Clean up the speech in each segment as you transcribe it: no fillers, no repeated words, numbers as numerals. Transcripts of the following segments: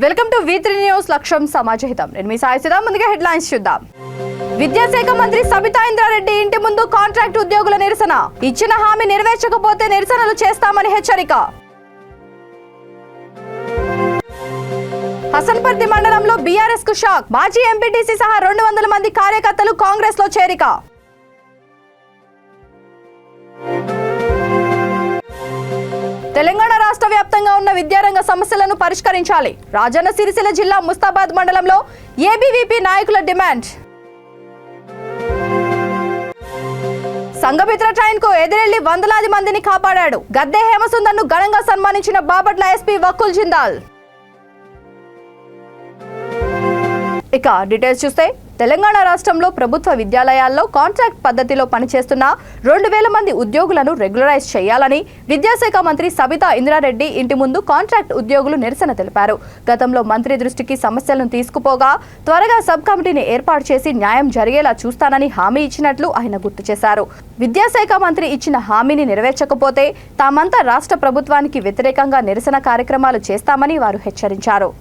Welcome to V3 news లక్ష్యం సమాజహితం. నేను మీ సాయి సిద్ధా. ముందుగా హెడ్లైన్స్ చూద్దాం. విద్యాశాఖ మంత్రి సబితా ఇంద్రారెడ్డి ఇంటి ముందు కాంట్రాక్ట్ ఉద్యోగుల నిరసన. ఇచ్చిన హామీ నెరవేర్చకపోతే నిరసనలు చేస్తామని హెచ్చరిక. హసన్పర్తి మండలంలో బీఆర్ఎస్ కు షాక్. మాజీ ఎంపీటీసీ సహా 200 మంది కార్యకర్తలు కాంగ్రెస్ లో చేరిక. తెలంగాణ రాష్ట్ర వ్యాప్తంగా ఉన్న విద్యారంగ సమస్యలను పరిష్కరించాలి. రాజన్న సిరిసిల్ల జిల్లా ముస్తాబాద్ మండలంలో ఏబీవీపీ నాయకుల డిమాండ్. సంఘమిత్ర ట్రైన్ కు ఎదురెళ్లి వందలాది మందిని కాపాడాడు. గద్దె హేమసుందర్ ను ఘనంగా సన్మానించిన బాపట్ల ఎస్పీ వకుల్ జిందాల్. ఇక డీటెయిల్స్ చూస్తే, తెలంగాణ రాష్ట్రంలో ప్రభుత్వ విద్యాలయాల్లో కాంట్రాక్ట్ పద్ధతిలో పనిచేస్తున్న 2000 మంది ఉద్యోగులను రెగ్యులరైజ్ చేయాలని విద్యాశాఖ మంత్రి సబితా ఇంద్రారెడ్డి ఇంటి ముందు కాంట్రాక్ట్ ఉద్యోగులు నిరసన తెలిపారు. గతంలో మంత్రి దృష్టికి సమస్యలను తీసుకుపోగా త్వరగా సబ్ కమిటీని ఏర్పాటు చేసి న్యాయం జరిగేలా చూస్తానని హామీ ఇచ్చినట్లు ఆయన గుర్తు చేశారు. విద్యాశాఖ మంత్రి ఇచ్చిన హామీని నెరవేర్చకపోతే తామంతా రాష్ట్ర ప్రభుత్వానికి వ్యతిరేకంగా నిరసన కార్యక్రమాలు చేస్తామని వారు హెచ్చరించారు.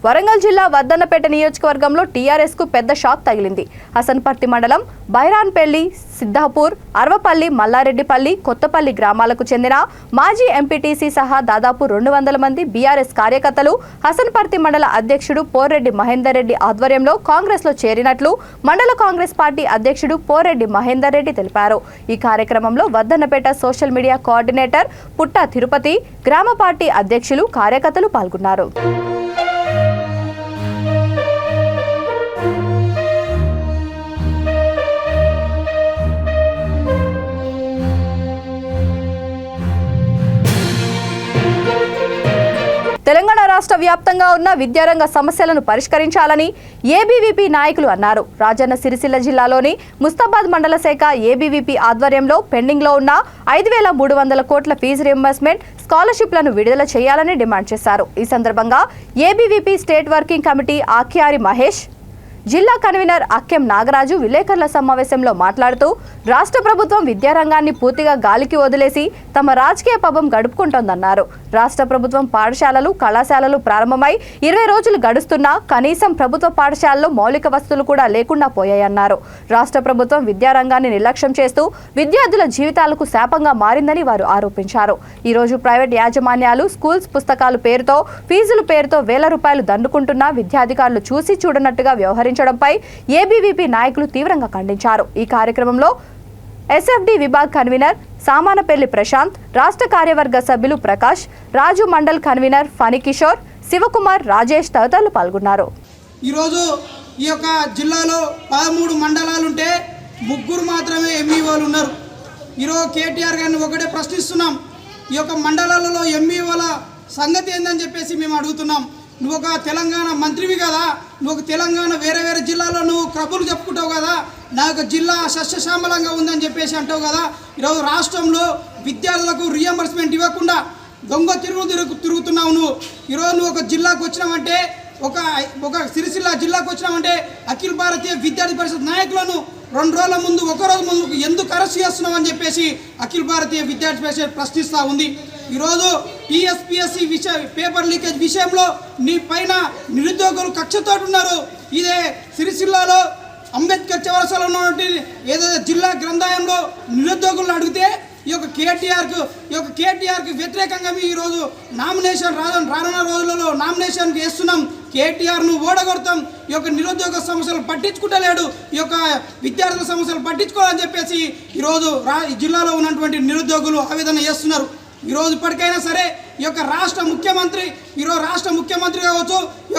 వరంగల్ జిల్లా వర్ధన్నపేట నియోజకవర్గంలో టీఆర్ఎస్ కు పెద్ద షాక్ తగిలింది. హసన్పర్తి మండలం బైరాన్పల్లి, సిద్ధాపూర్, అర్వపల్లి, మల్లారెడ్డిపల్లి, కొత్తపల్లి గ్రామాలకు చెందిన మాజీ ఎంపీటీసీ సహా దాదాపు 200 మంది బీఆర్ఎస్ కార్యకర్తలు హసన్పర్తి మండల అధ్యక్షుడు పోరెడ్డి మహేందర్ రెడ్డి ఆధ్వర్యంలో కాంగ్రెస్ లో చేరినట్లు మండల కాంగ్రెస్ పార్టీ అధ్యక్షుడు పోరెడ్డి మహేందర్ రెడ్డి తెలిపారు. ఈ కార్యక్రమంలో వర్ధన్నపేట సోషల్ మీడియా కోఆర్డినేటర్ పుట్ట తిరుపతి, గ్రామ పార్టీ అధ్యక్షులు, కార్యకర్తలు పాల్గొన్నారు. తెలంగాణ రాష్ట్ర వ్యాప్తంగా ఉన్న విద్యారంగ సమస్యలను పరిష్కరించాలని ఏబీవీపీ నాయకులు అన్నారు. రాజన్న సిరిసిల్ల జిల్లాలోని ముస్తాబాద్ మండల శాఖ ఏబీవీపీ ఆధ్వర్యంలో పెండింగ్ లో ఉన్న 5300 కోట్ల ఫీజు రీయింబర్స్మెంట్ స్కాలర్షిప్లను విడుదల చేయాలని డిమాండ్ చేశారు. ఈ సందర్భంగా ABVP state working committee Akhyari Mahesh, జిల్లా కన్వీనర్ అక్కెం నాగరాజు విలేకరుల సమావేశంలో మాట్లాడుతూ రాష్ట్ర ప్రభుత్వం విద్యారంగాన్ని పూర్తిగా గాలికి వదిలేసి తమ రాజకీయ పబం గడుపుకుంటోందన్నారు. రాష్ట్ర ప్రభుత్వం పాఠశాలలు, కళాశాలలు ప్రారంభమై 20 రోజులు గడుస్తున్నా కనీసం ప్రభుత్వ పాఠశాలలో మౌలిక వసతులు కూడా లేకుండా పోయాయన్నారు. రాష్ట్ర ప్రభుత్వం విద్యారంగాన్ని నిర్లక్ష్యం చేస్తూ విద్యార్థుల జీవితాలకు శాపంగా మారిందని వారు ఆరోపించారు. ఈ రోజు ప్రైవేట్ యాజమాన్యాలు స్కూల్స్ పుస్తకాల పేరుతో, ఫీజుల పేరుతో వేల రూపాయలు దండుకుంటున్న విద్యాధికారులు చూసి చూడనట్టుగా వ్యవహరించడంపై ఏబీవీపీ నాయకులు తీవ్రంగా ఖండించారు. ఈ కార్యక్రమంలో ఎస్ఎఫ్డి విభాగ్ కన్వీనర్ సామానపల్లి ప్రశాంత్, రాష్ట్ర కార్యవర్గ సభ్యులు ప్రకాష్ రాజు, మండల్ కన్వీనర్ ఫణికిషోర్, శివకుమార్, రాజేష్ తదితరులు పాల్గొన్నారు. ఈరోజు ఈ యొక్క జిల్లాలో 13 మండలాలుంటే 3 మాత్రమే ఎంఈఓలు ఉన్నారు. ఈరోజు కేటీఆర్ గారిని ఒకటే ప్రశ్నిస్తున్నాం, ఈ యొక్క మండలాలలో ఎంఈఓల సంగతి ఏందని చెప్పేసి మేము అడుగుతున్నాం. నువ్వు ఒక తెలంగాణ మంత్రివి కదా, నువ్వు ఒక తెలంగాణ వేరే జిల్లాలో నువ్వు కబుర్లు చెప్పుకుంటావు కదా, నా యొక్క జిల్లా సస్యశ్యామలంగా ఉందని చెప్పేసి అంటావు కదా. ఈరోజు రాష్ట్రంలో విద్యార్థులకు రీఎంబర్స్మెంట్ ఇవ్వకుండా దొంగ తిరుగుతున్నావు నువ్వు. ఈరోజు నువ్వు ఒక జిల్లాకు వచ్చినావంటే, ఒక సిరిసిల్ల జిల్లాకు వచ్చినావంటే అఖిల భారతీయ విద్యార్థి పరిషత్ నాయకులను 2 రోజుల ముందు, 1 రోజు ముందు ఎందుకు అరెస్ట్ చేస్తున్నావు అని చెప్పేసి అఖిల భారతీయ విద్యార్థి పరిషత్ ప్రశ్నిస్తూ ఉంది. ఈరోజు టీఎస్పీఎస్సీ పేపర్ లీకేజ్ విషయంలో నీ పైన నిరుద్యోగులు కక్షతో ఉన్నారు. ఇదే సిరిసిల్లాలో అంబేద్కర్ చౌరస్తాలో ఉన్నటువంటి ఏదైతే జిల్లా గ్రంథాలయంలో నిరుద్యోగులను అడిగితే ఈ యొక్క కేటీఆర్కి వ్యతిరేకంగా మేము ఈరోజు నామినేషన్ రానున్న రోజులలో నామినేషన్ వేస్తున్నాం. కేటీఆర్ను ఓడగొడతాం. ఈ యొక్క నిరుద్యోగ సమస్యలు పట్టించుకుంటలేడు, ఈ యొక్క విద్యార్థుల సమస్యలు పట్టించుకోవాలని చెప్పేసి ఈరోజు జిల్లాలో ఉన్నటువంటి నిరుద్యోగులు ఆవేదన చేస్తున్నారు. ఈరోజు ఇప్పటికైనా సరే ఈ యొక్క రాష్ట్ర ముఖ్యమంత్రి, ఈరోజు రాష్ట్ర ముఖ్యమంత్రి కావచ్చు, ఈ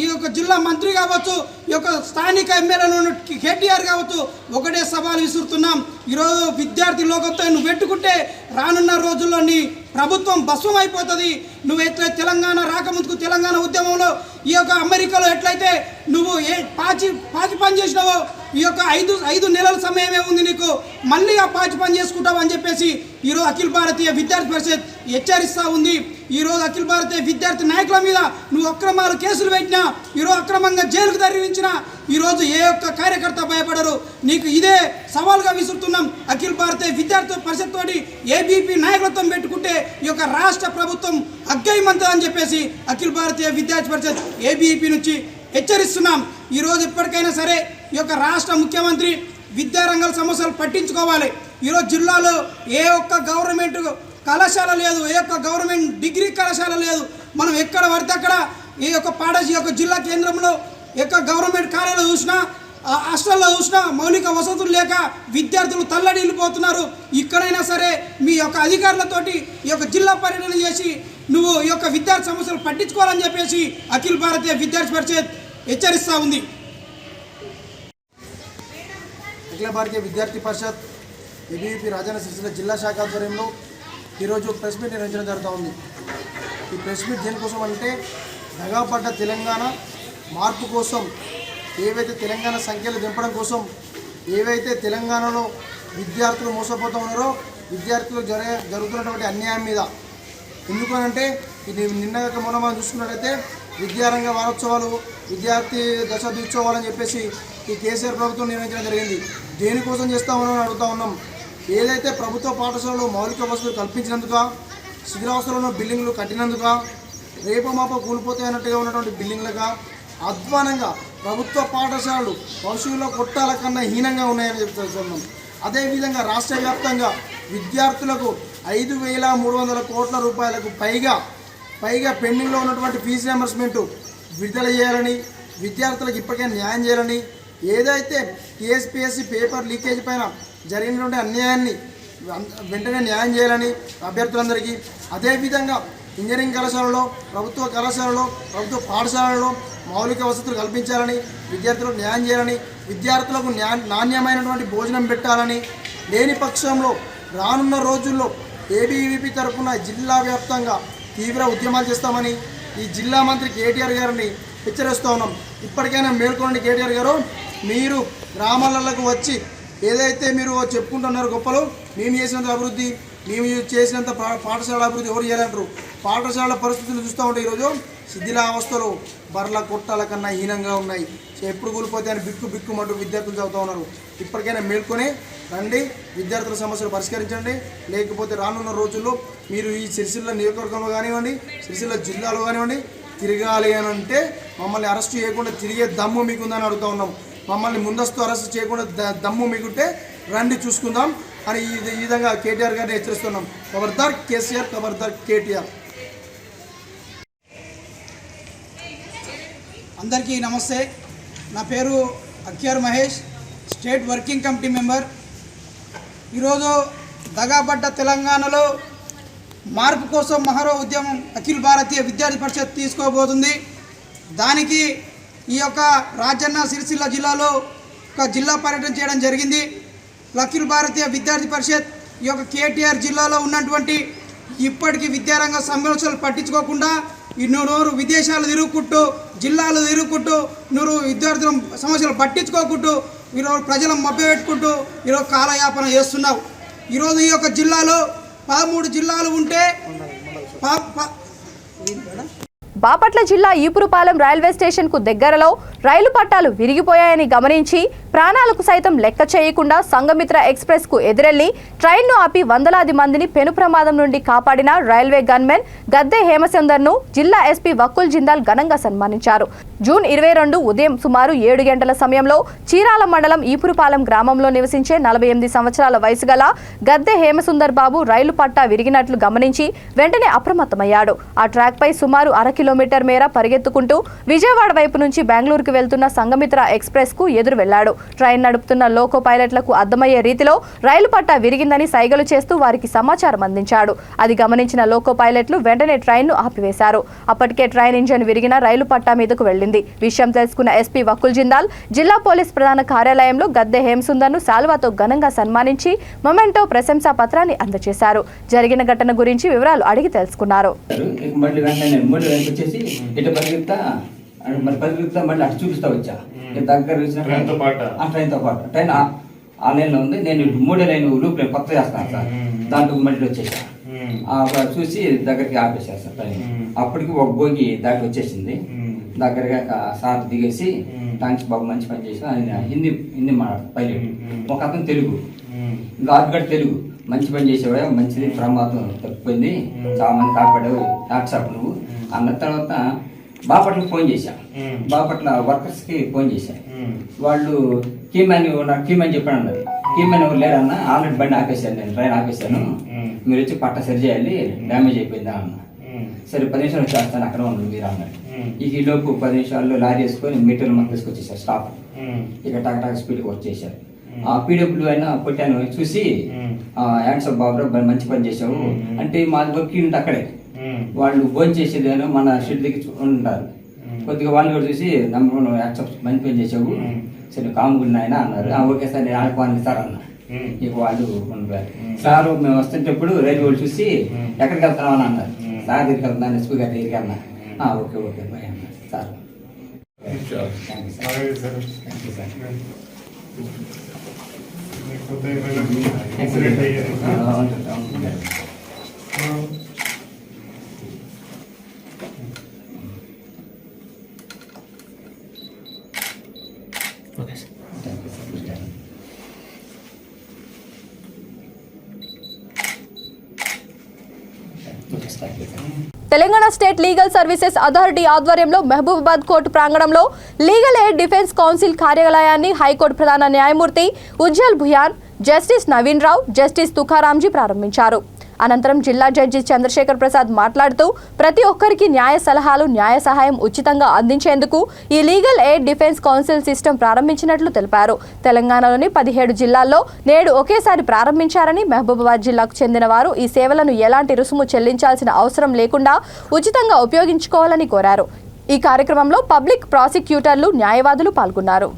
యొక్క జిల్లా మంత్రి కావచ్చు, ఈ యొక్క స్థానిక ఎమ్మెల్యేలు కేటీఆర్ కావచ్చు, ఒకటే సవాల్ విసురుతున్నాం. ఈరోజు విద్యార్థి లోకంతో నువ్వు పెట్టుకుంటే రానున్న రోజుల్లో నీ ప్రభుత్వం భస్మం అయిపోతుంది. నువ్వు ఎట్లయితే తెలంగాణ రాకముందుకు తెలంగాణ ఉద్యమంలో ఈ యొక్క అమెరికాలో ఎట్లయితే నువ్వు పాచి పని చేసినావో ఈ యొక్క ఐదు నెలల సమయమే ఉంది నీకు, మళ్ళీ ఆ పాచి పని చేసుకుంటావు అని చెప్పేసి ఈరోజు అఖిల భారతీయ విద్యార్థి పరిషత్ హెచ్చరిస్తూ ఉంది. ఈరోజు అఖిల భారతీయ విద్యార్థి నాయకుల మీద నువ్వు అక్రమాలు కేసులు పెట్టినా, ఈరోజు అక్రమంగా జైలుకు తరలించినా ఈరోజు ఏ ఒక్క కార్యకర్త భయపడరు. నీకు ఇదే సవాల్గా విసురుతున్నాం. అఖిల భారతీయ విద్యార్థి పరిషత్ తోటి ఏబీపీ నాయకత్వం పెట్టుకుంటే ఈ యొక్క రాష్ట్ర ప్రభుత్వం అగ్గైమంతది అని చెప్పేసి అఖిల భారతీయ విద్యార్థి పరిషత్ ఏబీపీ నుంచి హెచ్చరిస్తున్నాం. ఈరోజు ఇప్పటికైనా సరే ఈ యొక్క రాష్ట్ర ముఖ్యమంత్రి విద్యారంగాల సమస్యలు పట్టించుకోవాలి. ఈరోజు జిల్లాలో ఏ ఒక్క గవర్నమెంట్ కళాశాల లేదు, ఏ ఒక్క గవర్నమెంట్ డిగ్రీ కళాశాల లేదు. మనం ఎక్కడ పడితే అక్కడ ఈ యొక్క జిల్లా కేంద్రంలో యొక్క గవర్నమెంట్ కార్యాలయం చూసినా, హాస్టల్లో చూసినా మౌలిక వసతులు లేక విద్యార్థులు తల్లడిల్లిపోతున్నారు. ఇక్కడైనా సరే మీ యొక్క అధికారులతోటి ఈ యొక్క జిల్లా పర్యటన చేసి నువ్వు ఈ యొక్క విద్యార్థి సమస్యలు పట్టించుకోవాలని చెప్పేసి అఖిల భారతీయ విద్యార్థి పరిషత్ హెచ్చరిస్తూ ఉంది. అఖిల భారతీయ విద్యార్థి పరిషత్ ఏబీవీపీ రాజన్న సిరిసిల్ల జిల్లా శాఖ ఆధ్వర్యంలో ఈరోజు ప్రెస్ మీట్ నిర్వహించడం జరుగుతూ ఉంది. ఈ ప్రెస్ మీట్ దేనికోసం అంటే దగాపడ్డ తెలంగాణ మార్పు కోసం, ఏవైతే తెలంగాణ సంఖ్యలు దింపడం కోసం, ఏవైతే తెలంగాణలో విద్యార్థులు మోసపోతూ ఉన్నారో విద్యార్థులకు జరుగుతున్నటువంటి అన్యాయం మీద. ఎందుకనంటే ఇది నిన్నగాక మొన్న మనం చూసుకున్నట్లయితే విద్యారంగ వారోత్సవాలు, విద్యార్థి దశాబ్దోత్సవాలు అని చెప్పేసి ఈ కేసీఆర్ ప్రభుత్వం నిర్వహించడం జరిగింది. దేనికోసం చేస్తామని అడుగుతూ ఉన్నాం. ఏదైతే ప్రభుత్వ పాఠశాలలో మౌలిక వసతులు కల్పించినందుక, శిథిలావస్థలో బిల్డింగ్లు కట్టినందుక, రేపు మాప కూలిపోతాయన్నట్టుగా ఉన్నటువంటి బిల్డింగ్లుగా అధ్వానంగా ప్రభుత్వ పాఠశాలలు భవిష్యత్తులో కొట్టాల కన్నా హీనంగా ఉన్నాయని చెప్తున్నాం. అదేవిధంగా రాష్ట్ర వ్యాప్తంగా విద్యార్థులకు 5,300 కోట్ల రూపాయలకు పైగా పెండింగ్లో ఉన్నటువంటి ఫీజు రియంబర్స్మెంట్ విడుదల చేయాలని, విద్యార్థులకు ఇప్పటికే న్యాయం చేయాలని, ఏదైతే టీఎస్పీఎస్సీ పేపర్ లీకేజ్ పైన జరిగినటువంటి అన్యాయాన్ని వెంటనే న్యాయం చేయాలని అభ్యర్థులందరికీ, అదేవిధంగా ఇంజనీరింగ్ కళాశాలలో, ప్రభుత్వ కళాశాలలో, ప్రభుత్వ పాఠశాలలో మౌలిక వసతులు కల్పించాలని, విద్యార్థులకు న్యాయం చేయాలని, విద్యార్థులకు నాణ్యమైనటువంటి భోజనం పెట్టాలని, లేని పక్షంలో రానున్న రోజుల్లో ఏబీవీపీ తరఫున జిల్లా వ్యాప్తంగా తీవ్ర ఉద్యమాలు చేస్తామని ఈ జిల్లా మంత్రి కేటీఆర్ గారిని హెచ్చరిస్తూ ఉన్నాం. ఇప్పటికైనా మేల్కొనండి కేటీఆర్ గారు. మీరు గ్రామాలకు వచ్చి ఏదైతే మీరు చెప్పుకుంటున్నారో గొప్పలు, మేము చేసినంత అభివృద్ధి, మేము చేసినంత పాఠశాల అభివృద్ధి ఎవరు చేయాలంటారు. పాఠశాల పరిస్థితులు చూస్తూ ఉంటే ఈరోజు శిథిలావస్థలు బర్ల కొట్టాల కన్నా హీనంగా ఉన్నాయి. ఎప్పుడు కూలిపోతే అని బిక్కుమంటూ విద్యార్థులు చదువుతూ ఉన్నారు. ఇప్పటికైనా మేల్కొని రండి, విద్యార్థుల సమస్యలు పరిష్కరించండి. లేకపోతే రానున్న రోజుల్లో మీరు ఈ సిరిసిల్ల నియోజకవర్గంలో కానివ్వండి, సిరిసిల్ల జిల్లాలో కానివ్వండి తిరగాలి అని అంటే మమ్మల్ని అరెస్ట్ చేయకుండా తిరిగే దమ్ము మీకుందని అడుగుతూ ఉన్నాం. మమ్మల్ని ముందస్తు అరెస్ట్ చేయకుండా దమ్ము మీకుంటే రండి చూసుకుందాం అని ఈ విధంగా కేటీఆర్ గారిని హెచ్చరిస్తున్నాం. ఖబర్దార్ కేసీఆర్, ఖబర్దార్ కేటీఆర్. అందరికీ నమస్తే. నా పేరు Akhyar Mahesh, state working committee member. ఈరోజు దగాపడ్డ తెలంగాణలో మార్పు కోసం మహారో ఉద్యమం అఖిల భారతీయ విద్యార్థి పరిషత్ తీసుకోబోతుంది. దానికి ఈ యొక్క రాజన్న సిరిసిల్ల జిల్లాలో ఒక జిల్లా పర్యటన చేయడం జరిగింది. అఖిల భారతీయ విద్యార్థి పరిషత్ ఈ యొక్క కేటీఆర్ జిల్లాలో ఉన్నటువంటి ఇప్పటికీ విద్యారంగ సమస్యలు పట్టించుకోకుండా నూరు విదేశాలు తిరుగుకుంటూ, జిల్లాలు తిరుగుకుంటూ, నూరు విద్యార్థుల సమస్యలు పట్టించుకోకుంటూ ఈరోజు ప్రజలను మభ్యపెట్టుకుంటూ ఈరోజు కాలయాపన చేస్తున్నావు. ఈరోజు ఈ యొక్క జిల్లాలో 13 జిల్లాలు ఉంటే బాపట్ల జిల్లా ఈపురుపాలెం రైల్వే స్టేషన్కు దగ్గరలో రైలు పట్టాలు విరిగిపోయాయని గమనించి ప్రాణాలకు సైతం లెక్క చేయకుండా సంఘమిత్ర ఎక్స్ప్రెస్కు ఎదురెళ్లి ట్రైన్ను ఆపి వందలాది మందిని పెను ప్రమాదం నుండి కాపాడిన రైల్వే గన్మెన్ గద్దె హేమసుందర్ను జిల్లా ఎస్పీ వకుల్ జిందాల్ ఘనంగా సన్మానించారు. జూన్ 22 ఉదయం సుమారు 7 గంటల సమయంలో చీరాల మండలం ఈపురుపాలెం గ్రామంలో నివసించే 48 సంవత్సరాల వయసు గల గద్దె హేమసుందర్ బాబు రైలు పట్టా విరిగినట్లు గమనించి వెంటనే అప్రమత్తమయ్యాడు. ఆ ట్రాక్పై సుమారు 1/2 కిలోమీటర్ మేర పరిగెత్తుకుంటూ విజయవాడ వైపు నుంచి బెంగళూరుకు వెళ్తున్న సంఘమిత్ర ఎక్స్ప్రెస్ కు ఎదురు వెళ్లాడు. ట్రైన్ నడుపుతున్న లోకో పైలట్లకు అర్థమయ్యే రీతిలో రైలు పట్ట విరిగిందని సైగలు చేస్తూ వారికి సమాచారం అందించాడు. అది గమనించిన లోకో పైలట్లు వెంటనే ట్రైన్ ను ఆపివేశారు. అప్పటికే ట్రైన్ ఇంజన్ విరిగిన రైలు పట్టా మీదకు వెళ్లింది. విషయం తెలుసుకున్న ఎస్పీ వకుల్ జిందాల్ జిల్లా పోలీస్ ప్రధాన కార్యాలయంలో గద్దె హేమసుందర్ ను శాల్వాతో ఘనంగా సన్మానించి మొమెంటో ప్రశంసా పత్రాన్ని అందజేశారు. జరిగిన ఘటన గురించి వివరాలు అడిగి తెలుసుకున్నారు. మళ్ళీ వెంటనే మూడు వెనక్కి వచ్చేసి ఇటు పరిగెత్తా మళ్ళీ అటు చూపిస్తా వచ్చా. దగ్గర ట్రైన్తో పాటు ట్రైన్ ఆ లైన్ లో ఉంది. నేను మూడో లైన్ లూప్ లైన్ కొత్త చేస్తాను సార్. దాంట్లో మళ్ళీ వచ్చేసా. చూసి దగ్గరికి ఆపేశారు సార్ ట్రైన్. అప్పటికి ఒక బోగి దాటి వచ్చేసింది. దగ్గరగా సార్ దిగేసి థ్యాంక్స్ బాబు మంచి పని చేసి ఆయన హిందీ పైలట్, ఒక అతను తెలుగు, గార్డ్ తెలుగు, మంచి పని చేసేవాడు, మంచిది, ప్రమాదం తప్పిపోయింది, చాలా మంది కాపాడావు, వాట్సాప్ నువ్వు అన్న తర్వాత బాపట్లకు ఫోన్ చేశా. బాపట్ల వర్కర్స్కి ఫోన్ చేశా. వాళ్ళు కీమని చెప్పాను అన్నారు. కీమని ఎవరు లేరన్న, ఆల్రెడీ బండి ఆపేశాను, నేను ట్రైన్ ఆపేశాను, మీరు వచ్చి పట్ట సరి చేయాలి, డ్యామేజ్ అయిపోయిందా అన్న. సరే 10 నిమిషాలు వచ్చేస్తాను, అక్కడ ఉండండి మీరు అన్నారు. ఈ లోపు 10 నిమిషాల్లో లారీ వేసుకొని మీటర్లు మాకు తీసుకొచ్చేసారు స్టాప్. ఇక టక్ స్పీడ్కి వచ్చేసారు. ఆ పీడబ్ల్యూ అయినా కొట్టాను, చూసి హ్యాండ్స్ ఆఫ్ బాబు మంచి పని చేసావు అంటే మా వర్క్ ఉంటే అక్కడే వాళ్ళు భోజనం చేసేదేనో మన షెడ్ దగ్గర ఉంటారు. కొద్దిగా వాళ్ళు కూడా చూసి నమ్మకం యాక్సెప్ట్ మంచి పని చేసావు, సరే కాముగుండి ఆయన అన్నారు. ఓకే సార్ నేను ఆడుకోవాలి సార్ అన్న. ఇక వాళ్ళు ఉండిపోయారు. సార్ మేము వస్తుంటప్పుడు రైలు వాళ్ళు చూసి ఎక్కడికి వెళ్తున్నాం అని అన్నారు. సార్ దగ్గరికి వెళ్తున్నాను, ఎస్పీ గారి దగ్గరికి అన్నా. ఓకే ఓకే బాయ్ అన్నారు sir. Thank you sir. Thank you sir. Okay sir. Thank you sir. Telangana state legal services authority ఆధ్వర్యంలో మహబూబాబాద్ కోర్టు ప్రాంగణంలో లీగల్ ఎయిడ్ డిఫెన్స్ కౌన్సిల్ కార్యాలయాన్ని హైకోర్టు ప్రధాన న్యాయమూర్తి ఉజ్జల్ భుయాన్, జస్టిస్ నవీన్ రావు, జస్టిస్ తుకారాంజీ ప్రారంభించారు. అనంతరం జిల్లా జడ్జి చంద్రశేఖర్ ప్రసాద్ మాట్లాడుతూ ప్రతి ఒక్కరికి న్యాయ సలహాలు, న్యాయ సహాయం ఉచితంగా అందించేందుకు ఈ legal aid defence counsel system ప్రారంభించినట్లు తెలిపారు. తెలంగాణలోని 17 జిల్లాల్లో నేడు ఒకేసారి ప్రారంభించారని, మహబూబాబాద్ జిల్లాకు చెందిన వారు ఈ సేవలను ఎలాంటి రుసుము చెల్లించాల్సిన అవసరం లేకుండా ఉచితంగా ఉపయోగించుకోవాలని కోరారు. ఈ కార్యక్రమంలో పబ్లిక్ ప్రాసిక్యూటర్లు, న్యాయవాదులు పాల్గొన్నారు.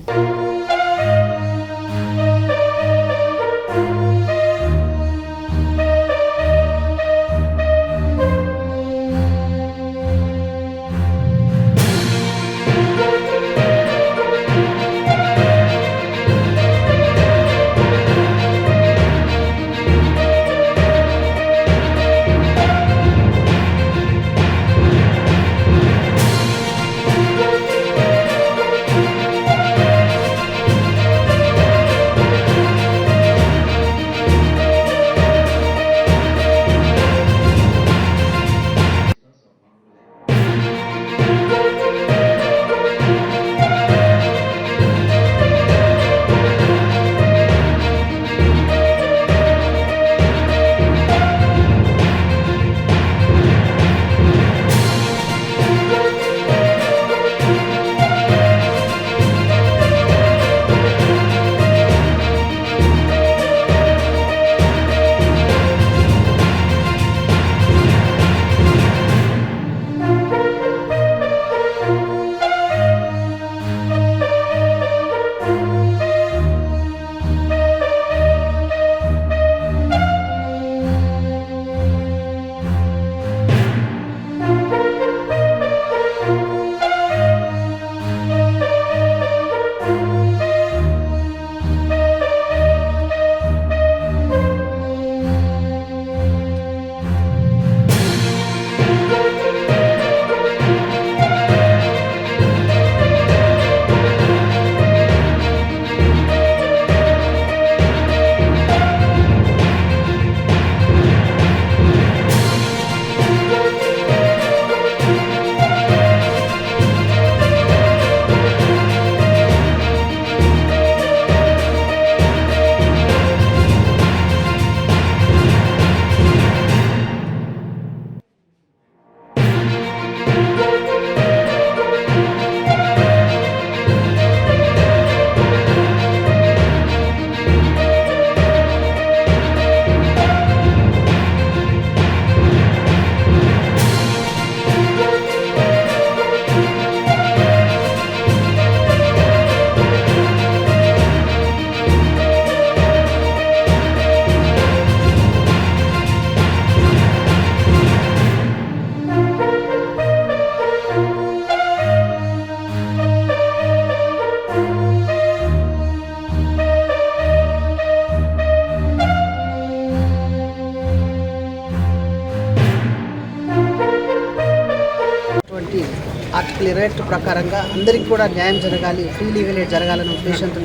ఆర్టికల్ 21 ప్రకారంగా అందరికీ కూడా న్యాయం జరగాలి, ఫ్రీ లీగల్ ఎయిడ్ జరగాలనే ఉద్దేశంతో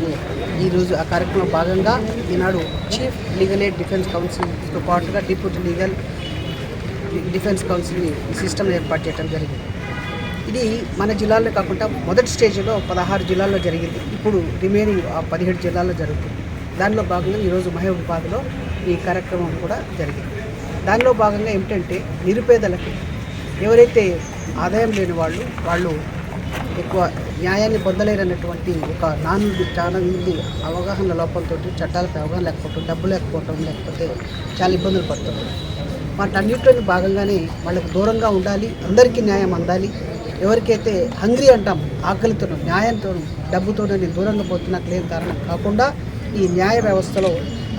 ఈరోజు ఆ కార్యక్రమం భాగంగా ఈనాడు చీఫ్ లీగల్ ఎయిడ్ డిఫెన్స్ కౌన్సిల్తో పాటుగా డిప్యూటీ లీగల్ డిఫెన్స్ కౌన్సిల్ని ఈ సిస్టమ్ ఏర్పాటు చేయడం జరిగింది. ఇది మన జిల్లాలో కాకుండా మొదటి స్టేజ్లో 16 జిల్లాల్లో జరిగింది. ఇప్పుడు రిమైనింగ్ 17 జిల్లాల్లో జరుగుతుంది. దానిలో భాగంగా ఈరోజు మహబూబాబాద్లో ఈ కార్యక్రమం కూడా జరిగింది. దానిలో భాగంగా ఏమిటంటే నిరుపేదలకి ఎవరైతే ఆదాయం లేని వాళ్ళు ఎక్కువ న్యాయాన్ని పొందలేరన్నటువంటి ఒక నానుడి చాలా మంది అవగాహన లోపంతో, చట్టాలకు అవగాహన లేకపోవడం, డబ్బు లేకపోవడం, లేకపోతే చాలా ఇబ్బందులు పడుతున్నారు. వాటన్నిటిని భాగంగానే వాళ్ళకు దూరంగా ఉండాలి, అందరికీ న్యాయం అందాలి. ఎవరికైతే హంగ్రీ అంటాం, ఆకలితో, న్యాయంతో, డబ్బుతో నేను దూరంగా పోతున్నట్టు లేని కారణం కాకుండా ఈ న్యాయ వ్యవస్థలో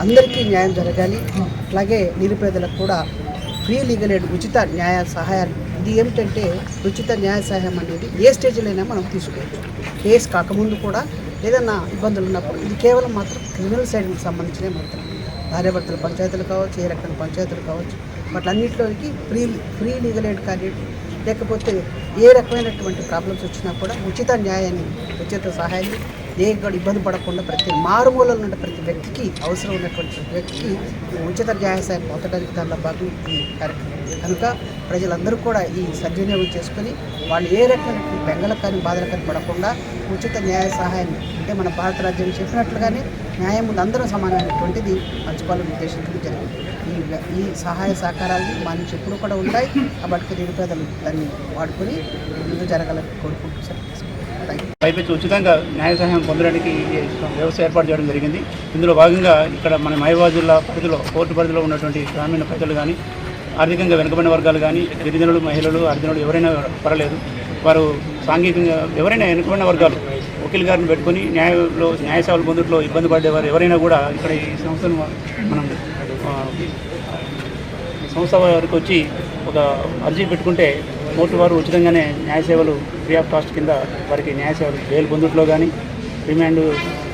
అందరికీ న్యాయం జరగాలి. అట్లాగే నిరుపేదలకు కూడా ఫ్రీ లీగల్ ఎయిడ్, ఉచిత న్యాయ సహాయాలు. ఇది ఏమిటంటే ఉచిత న్యాయ సహాయం అనేది ఏ స్టేజ్లో అయినా మనం తీసుకోవచ్చు. కేసు కాకముందు కూడా ఏదైనా ఇబ్బందులు ఉన్నప్పుడు ఇది కేవలం మాత్రం క్రిమినల్ సైడ్కి సంబంధించినవి మాత్రం. భార్యాభర్తల పంచాయతీలు కావచ్చు, ఏ రకమైన పంచాయతీలు కావచ్చు, వాటిలన్నింటిలోకి ఫ్రీ లీగల్ ఎయిడ్ కానీ లేకపోతే ఏ రకమైనటువంటి ప్రాబ్లమ్స్ వచ్చినా కూడా ఉచిత న్యాయాన్ని, ఉచిత సహాయాన్ని ఏ ఇబ్బంది పడకుండా ప్రతి మారుమూలలో ఉన్న ప్రతి వ్యక్తికి, అవసరం ఉన్నటువంటి వ్యక్తికి ఉచిత న్యాయ సహాయం పొందడానికి దానిలో భాగం ఈ కార్యక్రమం. కనుక ప్రజలందరూ కూడా ఈ సద్వినియోగం చేసుకొని వాళ్ళు ఏ రకమైన బెంగలకు కానీ బాధలకు కానీ పడకుండా ఉచిత న్యాయ సహాయాన్ని, అంటే మన భారత రాజ్యం చెప్పినట్లుగానే న్యాయం ముందు అందరూ సమానమైనటువంటిది పంచుకోవాలని ఉద్దేశంతో జరిగింది. ఈ సహాయ సహకారాలు మా నుంచి ఎప్పుడు కూడా ఉంటాయి. కాబట్టి నిరుపేదలు దాన్ని వాడుకొని ముందు జరగాలని కోరుకుంటున్నాను. పైపెచ్చి ఉచితంగా న్యాయ సహాయం పొందడానికి వ్యవస్థ ఏర్పాటు చేయడం జరిగింది. ఇందులో భాగంగా ఇక్కడ మన మహబూబాబాద్ జిల్లా పరిధిలో, కోర్టు పరిధిలో ఉన్నటువంటి గ్రామీణ ప్రజలు కానీ, ఆర్థికంగా వెనుకబడిన వర్గాలు కానీ, గిరిజనులు, మహిళలు, హరిజనులు ఎవరైనా పర్వాలేదు, వారు సాంఘికంగా ఎవరైనా వెనుకబడిన వర్గాలు వకీల్ గారిని పెట్టుకొని న్యాయ సేవలు పొందుట్లో ఇబ్బంది పడేవారు ఎవరైనా కూడా ఇక్కడ ఈ సంస్థను మనం సంస్థ వారికి వచ్చి ఒక అర్జీ పెట్టుకుంటే కోర్టు వారు ఉచితంగానే న్యాయ సేవలు ఫ్రీ ఆఫ్ కాస్ట్ కింద వారికి న్యాయ సేవలు బెయిల్ పొందుట్లో కానీ, రిమాండ్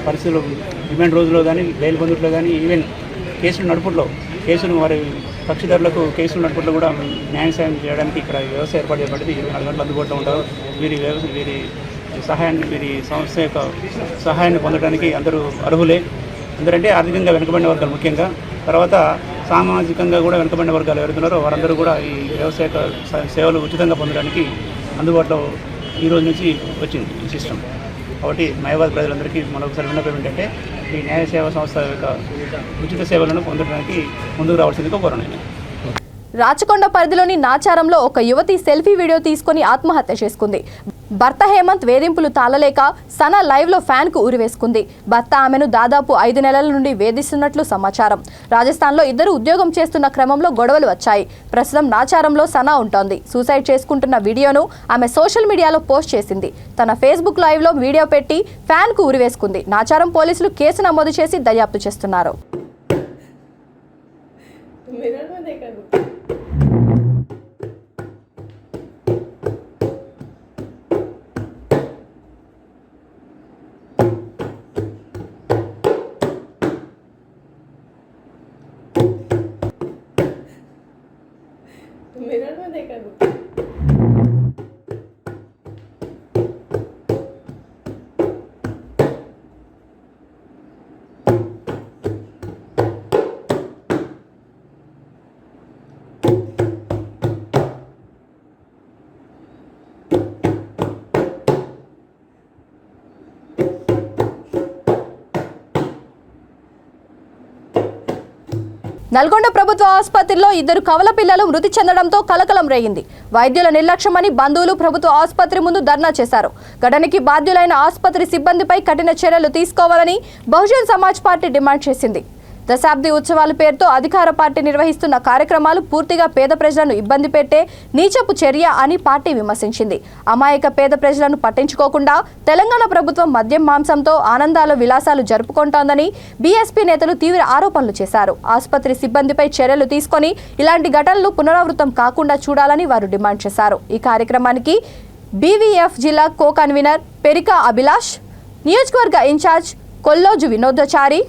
పరిస్థితులు, రిమాండ్ రోజులో కానీ, బెయిల్ పొందుట్లో కానీ, ఈవెన్ కేసులు నడుపుట్లో, కేసులు వారి కక్షిదారులకు కేసులు నడుపుట్లో కూడా న్యాయ సాయం చేయడానికి ఇక్కడ వ్యవస్థ ఏర్పాటు చేయబడింది. 24 గంటలు అందుబాటులో ఉంటారు. వీరి సహాయాన్ని, వీరి సంస్థ యొక్క సహాయాన్ని పొందడానికి అందరూ అర్హులే. అందరంటే ఆర్థికంగా వెనుకబడిన వర్గాలు ముఖ్యంగా, తర్వాత సామాజికంగా కూడా వెనుకబడిన వర్గాలు ఎవరుతున్నారో వారందరూ కూడా ఈ వ్యవస్థ యొక్క సేవలు ఉచితంగా పొందడానికి అందుబాటులో ఈ రోజు నుంచి వచ్చింది ఈ సిస్టమ్. కాబట్టి మహబూబాబాద్ ప్రజలందరికీ మరొకసారి విన్నపం ఏంటంటే ఈ న్యాయ సేవా సంస్థ యొక్క ఉచిత సేవలను పొందడానికి ముందుకు రావాల్సిందిగా కోరను. రాచకొండ పరిధిలోని నాచారంలో ఒక యువతి సెల్ఫీ వీడియో తీసుకుని ఆత్మహత్య చేసుకుంది. భర్త హేమంత్ వేధింపులు తాళలేక సన లైవ్లో ఫ్యాన్కు ఉరివేసుకుంది. భర్త ఆమెను దాదాపు 5 నెలల నుండి వేధిస్తున్నట్లు సమాచారం. రాజస్థాన్లో ఇద్దరు ఉద్యోగం చేస్తున్న క్రమంలో గొడవలు వచ్చాయి. ప్రస్తుతం నాచారంలో సన ఉంటోంది. సూసైడ్ చేసుకుంటున్న వీడియోను ఆమె సోషల్ మీడియాలో పోస్ట్ చేసింది. తన ఫేస్బుక్ లైవ్లో వీడియో పెట్టి ఫ్యాన్కు ఉరివేసుకుంది. నాచారం పోలీసులు కేసు నమోదు చేసి దర్యాప్తు చేస్తున్నారు. मिरर में देखा నల్గొండ ప్రభుత్వ ఆసుపత్రిలో ఇద్దరు కవల పిల్లలు మృతి చెందడంతో కలకలం రేగింది. వైద్యుల నిర్లక్ష్యమని బంధువులు ప్రభుత్వ ఆసుపత్రి ముందు ధర్నా చేశారు. ఘటనకి బాధ్యులైన ఆసుపత్రి సిబ్బందిపై కఠిన చర్యలు తీసుకోవాలని బహుజన్ సమాజ్ పార్టీ డిమాండ్ చేసింది. దశాబ్ది ఉత్సవాల పేరుతో అధికార పార్టీ నిర్వహిస్తున్న కార్యక్రమాలు పూర్తిగా పేద ప్రజలను ఇబ్బంది పెట్టే నీచపు చర్య అని పార్టీ విమర్శించింది. అమాయక పేద ప్రజలను పట్టించుకోకుండా తెలంగాణ ప్రభుత్వం మద్యం మాంసంతో ఆనందాల విలాసాలు జరుపుకుంటోందని బీఎస్పీ నేతలు తీవ్ర ఆరోపణలు చేశారు. ఆసుపత్రి సిబ్బందిపై చర్యలు తీసుకొని ఇలాంటి ఘటనలు పునరావృతం కాకుండా చూడాలని వారు డిమాండ్ చేశారు. ఈ కార్యక్రమానికి బీవీఎఫ్ జిల్లా కో కన్వీనర్ పెరికా అభిలాష్, నియోజకవర్గ ఇన్ఛార్జ్ కొల్లోజు వినోదాచారి,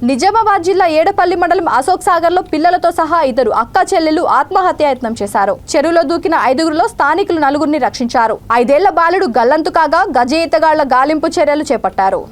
నిజామాబాద్ జిల్లా ఏడపల్లి మండలం అశోక్ సాగర్ లో పిల్లలతో సహా ఇద్దరు అక్క చెల్లెలు ఆత్మహత్యాయత్నం చేశారు. చెరువులో దూకిన 5గురిలో స్థానికులు 4గురిని రక్షించారు. 5ఏళ్ల బాలుడు గల్లంతు కాగా గజ ఈతగాళ్ల గాలింపు చర్యలు చేపట్టారు.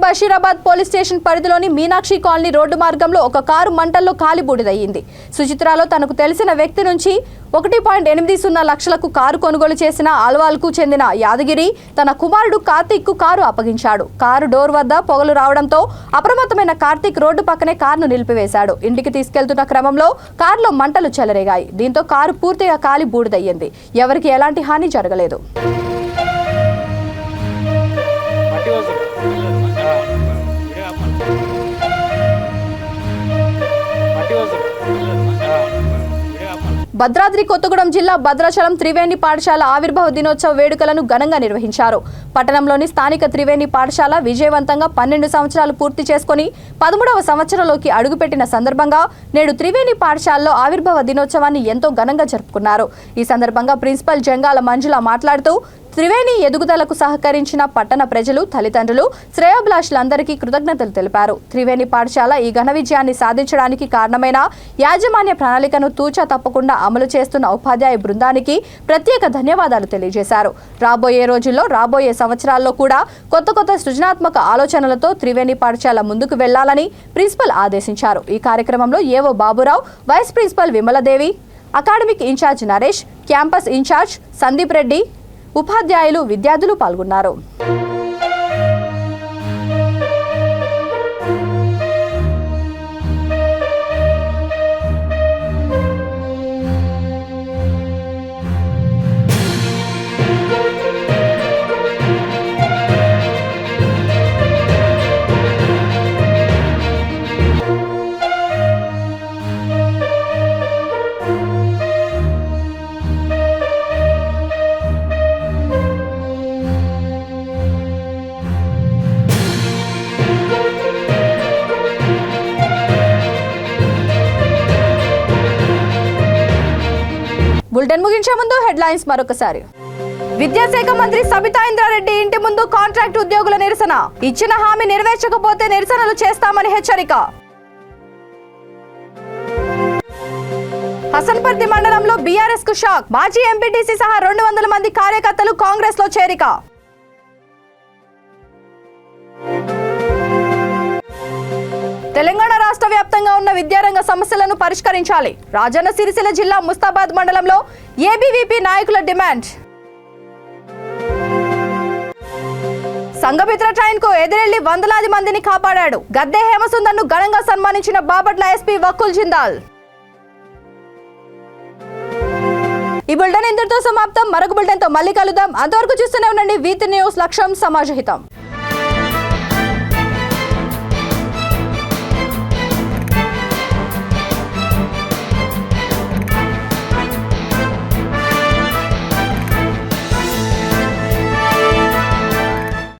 బషీరాబాద్ పోలీస్ స్టేషన్ పరిధిలోని మీనాక్షి కాలనీ రోడ్డు మార్గంలో ఒక కారు మంటల్లో కాలి బూడిదయ్యింది. సుచిత్రాలో తనకు తెలిసిన వ్యక్తి నుంచి 1.80 లక్షలకు కారు కొనుగోలు చేసిన ఆల్వాల్కు చెందిన యాదగిరి తన కుమారుడు కార్తీక్ కు కారు అప్పగించాడు. కారు డోర్ వద్ద పొగలు రావడంతో అప్రమత్తమైన కార్తీక్ రోడ్డు పక్కనే కారును నిలిపివేశాడు. ఇంటికి తీసుకెళ్తున్న క్రమంలో కారులో మంటలు చెలరేగాయి. దీంతో కారు పూర్తిగా కాలి బూడిదయ్యింది. ఎవరికి ఎలాంటి హాని జరగలేదు. భద్రాద్రి కొత్తగూడెం జిల్లా భద్రాచలం త్రివేణి పాఠశాల ఆవిర్భావ దినోత్సవ వేడుకలను ఘనంగా నిర్వహించారు. పట్టణంలోని స్థానిక త్రివేణి పాఠశాల విజయవంతంగా 12 సంవత్సరాలు పూర్తి చేసుకుని 13వ సంవత్సరంలోకి అడుగుపెట్టిన సందర్భంగా నేడు త్రివేణి పాఠశాలలో ఆవిర్భావ దినోత్సవాన్ని ఎంతో ఘనంగా జరుపుకున్నారు. ఈ సందర్భంగా ప్రిన్సిపల్ జంగాల మంజుల మాట్లాడుతూ త్రివేణి ఎదుగుదలకు సహకరించిన పట్టణ ప్రజలు, తల్లిదండ్రులు, శ్రేయోభిలాషులందరికీ కృతజ్ఞతలు తెలిపారు. త్రివేణి పాఠశాల ఈ ఘన విజయాన్ని సాధించడానికి కారణమైన యాజమాన్య ప్రణాళికను తూచా తప్పకుండా అమలు చేస్తున్న ఉపాధ్యాయ బృందానికి ప్రత్యేక ధన్యవాదాలు తెలియజేశారు. రాబోయే రోజుల్లో, రాబోయే సంవత్సరాల్లో కూడా కొత్త సృజనాత్మక ఆలోచనలతో త్రివేణి పాఠశాల ముందుకు వెళ్లాలని ప్రిన్సిపల్ ఆదేశించారు. ఈ కార్యక్రమంలో AO Baburao, vice principal Vimaladevi, academic incharge Naresh, campus incharge Sandeep Reddy, ఉపాధ్యాయులు, విద్యార్థులు పాల్గొన్నారు. బులెటిన్ ముగించే ముందు హెడ్లైన్స్ మరొకసారి. విద్యాశాఖ మంత్రి సబితా ఇంద్రారెడ్డి ఇంటి ముందు కాంట్రాక్ట్ ఉద్యోగుల నిరసన. ఇచ్చిన హామీ నెరవేర్చకపోతే నిరసనలు చేస్తామని హెచ్చరిక. హసన్పర్తి మండలంలో బీఆర్ఎస్ కు షాక్. మాజీ ఎంపీటీసీ సహా 200 మంది కార్యకర్తలు కాంగ్రెస్ లో చేరిక. తెలంగాణ రాష్ట్ర వ్యాప్తంగా ఉన్న విద్యారంగ సమస్యలను పరిష్కరించాలి. రాజన్న సిరిసిల్ల జిల్లా ముస్తాబాద్ మండలంలో ఏబీవీపీ నాయకుల డిమాండ్. సంఘమిత్ర ట్రైన్ కు ఎదురెళ్లి వందలాది మందిని కాపాడాడు. గద్దె హేమసుందర్ ను ఘనంగా సన్మానించిన బాపట్ల ఎస్పీ వకుల్ జిందాల్. ఈ బులెటిన్ ఇంతటితో సమాప్తం. మరొక బులెటిన్ తో మళ్ళీ కలుద్దాం. అంతవరకు చూస్తూనే ఉండండి వీతి న్యూస్. లక్ష్యం సమాజహితం.